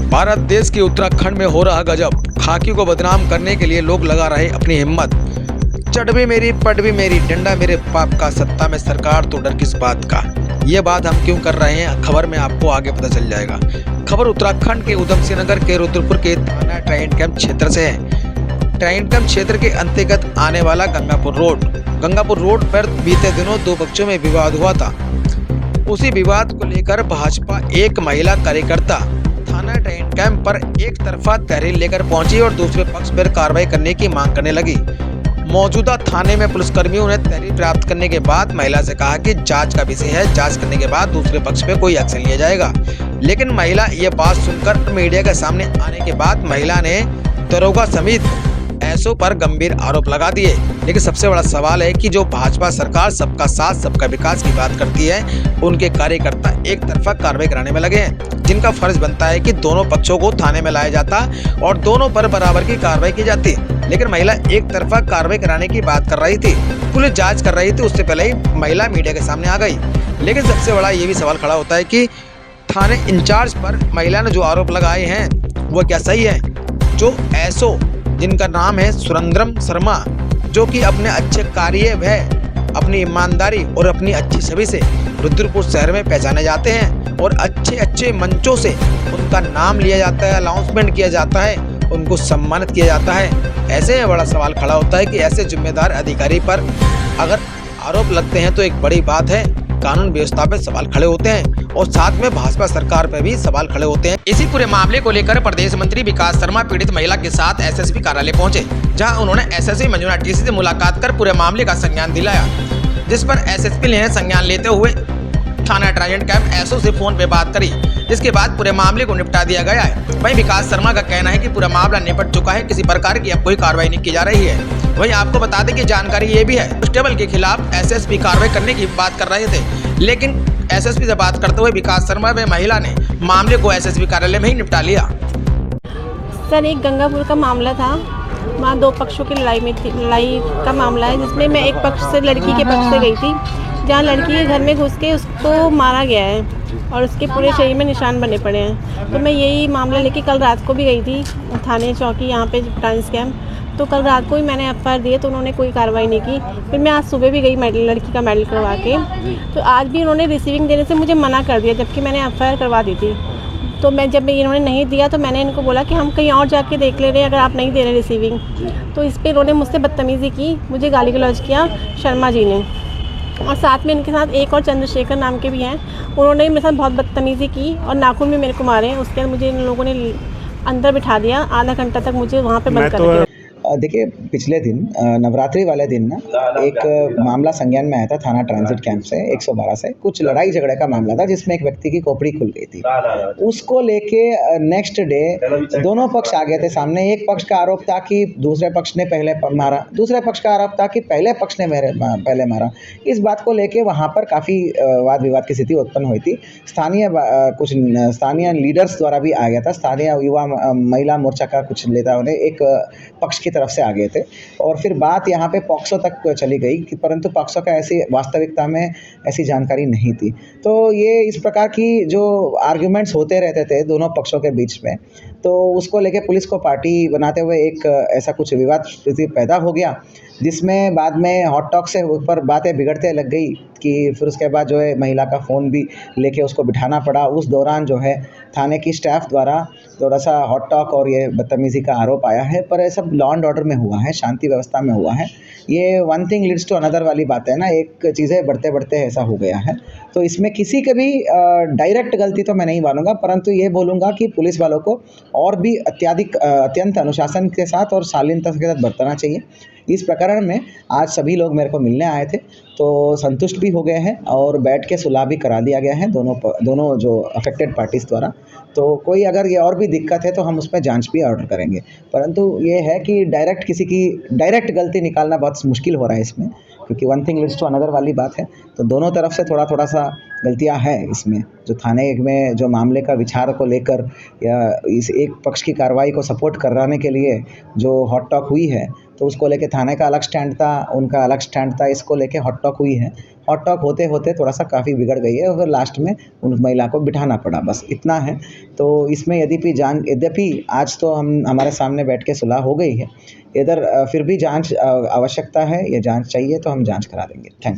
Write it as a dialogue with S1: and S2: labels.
S1: भारत देश के उत्तराखंड में हो रहा गजब। खाकी को बदनाम करने के लिए लोग लगा रहे अपनी हिम्मत। चढ़ भी मेरी पट भी मेरी, डंडा मेरे बाप का, सत्ता में सरकार तो डर किस बात का। ये बात हम क्यों कर रहे हैं, खबर में आपको आगे पता चल जाएगा। खबर उत्तराखंड के उधमसिंह नगर के रुद्रपुर के थाना ट्राइडेंट कैंप क्षेत्र से है। ट्राइडेंट कैंप क्षेत्र के अंतर्गत आने वाला गंगापुर रोड पर बीते दिनों दो पक्षों में विवाद हुआ था। उसी विवाद को लेकर भाजपा एक महिला कार्यकर्ता थाना ट्राइडेंट कैंप पर एक तरफा तहरीर लेकर पहुंची और दूसरे पक्ष पर कार्रवाई करने की मांग करने लगी। मौजूदा थाने में पुलिसकर्मियों ने तहरीर प्राप्त करने के बाद महिला से कहा कि जांच का विषय है, जांच करने के बाद दूसरे पक्ष पे कोई एक्शन लिया जाएगा। लेकिन महिला ये बात सुनकर मीडिया के सामने आने के बाद महिला ने दरोगा समेत एसओ पर गंभीर आरोप लगा दिए। लेकिन सबसे बड़ा सवाल है कि जो भाजपा सरकार सबका साथ सबका विकास की बात करती है, उनके कार्यकर्ता एक तरफा कार्रवाई कराने में लगे हैं, जिनका फर्ज बनता है कि दोनों पक्षों को थाने में लाया जाता और दोनों पर बराबर की कार्रवाई की जाती। लेकिन महिला एक तरफा कार्रवाई कराने की बात कर रही थी, पुलिस जांच कर रही थी, उससे पहले ही महिला मीडिया के सामने आ गई। लेकिन सबसे बड़ा ये भी सवाल खड़ा होता है कि थाने इंचार्ज पर महिला ने जो आरोप लगाए हैं वो क्या सही है। जो एसओ जिनका नाम है सुरेंद्रम शर्मा, जो कि अपने अच्छे कार्य व अपनी ईमानदारी और अपनी अच्छी छवि से रुद्रपुर शहर में पहचाने जाते हैं और अच्छे मंचों से उनका नाम लिया जाता है, अनाउंसमेंट किया जाता है, उनको सम्मानित किया जाता है। ऐसे में बड़ा सवाल खड़ा होता है कि ऐसे जिम्मेदार अधिकारी पर अगर आरोप लगते हैं तो एक बड़ी बात है, कानून व्यवस्था पे सवाल खड़े होते हैं और साथ में भाजपा सरकार पे भी सवाल खड़े होते हैं। इसी पूरे मामले को लेकर प्रदेश मंत्री विकास शर्मा पीड़ित महिला के साथ एसएसपी कार्यालय पहुंचे, जहां उन्होंने एसएसपी मंजुला टीसी से मुलाकात कर पूरे मामले का संज्ञान दिलाया, जिस पर एसएसपी ने संज्ञान लेते हुए थाना ट्राइडेंट कैंप एसओ से फोन पे बात करी, जिसके बाद पूरे मामले को निपटा दिया गया है। वहीं विकास शर्मा का कहना है कि पूरा मामला निपट चुका है, किसी प्रकार की अब कोई कार्रवाई नहीं की जा रही है। वहीं आपको बता दें कि जानकारी ये भी है, कांस्टेबल के खिलाफ एसएसपी कार्रवाई करने की बात कर रहे थे, लेकिन एसएसपी से बात करते हुए विकास शर्मा व महिला ने मामले को एसएसपी कार्यालय में ही निपटा लिया।
S2: सर, एक गंगापुर का मामला था, वहाँ दो पक्षों की लड़ाई का मामला है, जिसमें मैं एक पक्ष से लड़की के पक्ष से गई थी, जहाँ लड़की के घर में घुस के उसको मारा गया है और उसके पूरे शरीर में निशान बने पड़े हैं। तो मैं यही मामला लेके कल रात को भी गई थी थाने चौकी यहाँ पे ट्रांस कैंप। तो कल रात को ही मैंने एफआईआर दिए तो उन्होंने कोई कार्रवाई नहीं की। फिर मैं आज सुबह भी गई लड़की का मेडल करवा के, तो आज भी उन्होंने रिसीविंग देने से मुझे मना कर दिया, जबकि मैंने एफआईआर करवा दी थी। तो जब इन्होंने नहीं दिया तो मैंने इनको बोला कि हम कहीं और जाके देख ले रहे हैं, अगर आप नहीं दे रहे रिसीविंग। तो इस पर इन्होंने मुझसे बदतमीज़ी की, मुझे गाली गलौज किया शर्मा जी ने, और साथ में इनके साथ एक और चंद्रशेखर नाम के भी हैं, उन्होंने भी मेरे साथ बहुत बदतमीज़ी की और नाखून भी मेरे को मारे। उसके बाद मुझे इन लोगों ने अंदर बिठा दिया, आधा घंटा तक मुझे वहाँ पे बंद कर दिया।
S3: देखिए, पिछले दिन नवरात्रि वाले दिन ना एक मामला संज्ञान में आया था थाना ट्रांजिट कैंप से 112 से। कुछ लड़ाई झगड़े का मामला था जिसमें एक व्यक्ति की खोपड़ी खुल गई थी। उसको लेके नेक्स्ट डे दोनों पक्ष आ गए थे सामने। एक पक्ष का आरोप था कि दूसरे पक्ष ने पहले मारा, दूसरे पक्ष का आरोप था कि पहले पक्ष ने पहले मारा। इस बात को लेके वहाँ पर काफ़ी वाद विवाद की स्थिति उत्पन्न हुई थी। कुछ स्थानीय लीडर्स द्वारा भी आ गया था, स्थानीय युवा महिला मोर्चा का कुछ नेताओं ने एक पक्ष की तरफ से आ गए थे और फिर बात यहाँ पे पॉक्सो तक चली गई कि परंतु पॉक्सो का ऐसी वास्तविकता में ऐसी जानकारी नहीं थी। तो ये इस प्रकार की जो आर्ग्यूमेंट्स होते रहते थे दोनों पक्षों के बीच में, तो उसको लेके पुलिस को पार्टी बनाते हुए एक ऐसा कुछ विवाद स्थिति पैदा हो गया, जिसमें बाद में हॉट टॉक से ऊपर बातें बिगड़ते लग गई कि फिर उसके बाद जो है महिला का फ़ोन भी लेके उसको बिठाना पड़ा। उस दौरान जो है थाने की स्टाफ द्वारा थोड़ा सा हॉट टॉक और ये बदतमीज़ी का आरोप आया है, पर ये सब लॉ एंड ऑर्डर में हुआ है, शांति व्यवस्था में हुआ है। ये one thing leads to another वाली बात है ना, एक चीज़ें बढ़ते बढ़ते ऐसा हो गया है। तो इसमें किसी की भी डायरेक्ट गलती तो मैं नहीं मानूंगा, परंतु ये बोलूँगा कि पुलिस वालों को और भी अत्यंत अनुशासन के साथ और शालीनता के साथ बरतना चाहिए। इस प्रकरण में आज सभी लोग मेरे को मिलने आए थे, तो संतुष्ट भी हो गए हैं और बैठ के सुलह भी करा दिया गया है दोनों जो अफेक्टेड पार्टीज़ द्वारा। तो कोई अगर ये और भी दिक्कत है तो हम उस पर जांच भी ऑर्डर करेंगे, परंतु ये है कि किसी की डायरेक्ट गलती निकालना बहुत मुश्किल हो रहा है इसमें, क्योंकि one thing leads to another वाली बात है। तो दोनों तरफ से थोड़ा सा गलतियां हैं इसमें। जो थाने में जो मामले का विचार को लेकर या इस एक पक्ष की कार्रवाई को सपोर्ट कराने के लिए जो हॉट टॉक हुई है, तो उसको लेके थाने का अलग स्टैंड था, उनका अलग स्टैंड था, इसको लेके हॉट टॉक हुई है। हॉट टॉक होते होते थोड़ा सा काफ़ी बिगड़ गई है और फिर लास्ट में उन महिला को बिठाना पड़ा, बस इतना है। तो इसमें यद्यपि आज तो हमारे सामने बैठ के सुलह हो गई है, इधर फिर भी जांच आवश्यकता है, ये जांच चाहिए तो हम जांच करा देंगे। थैंक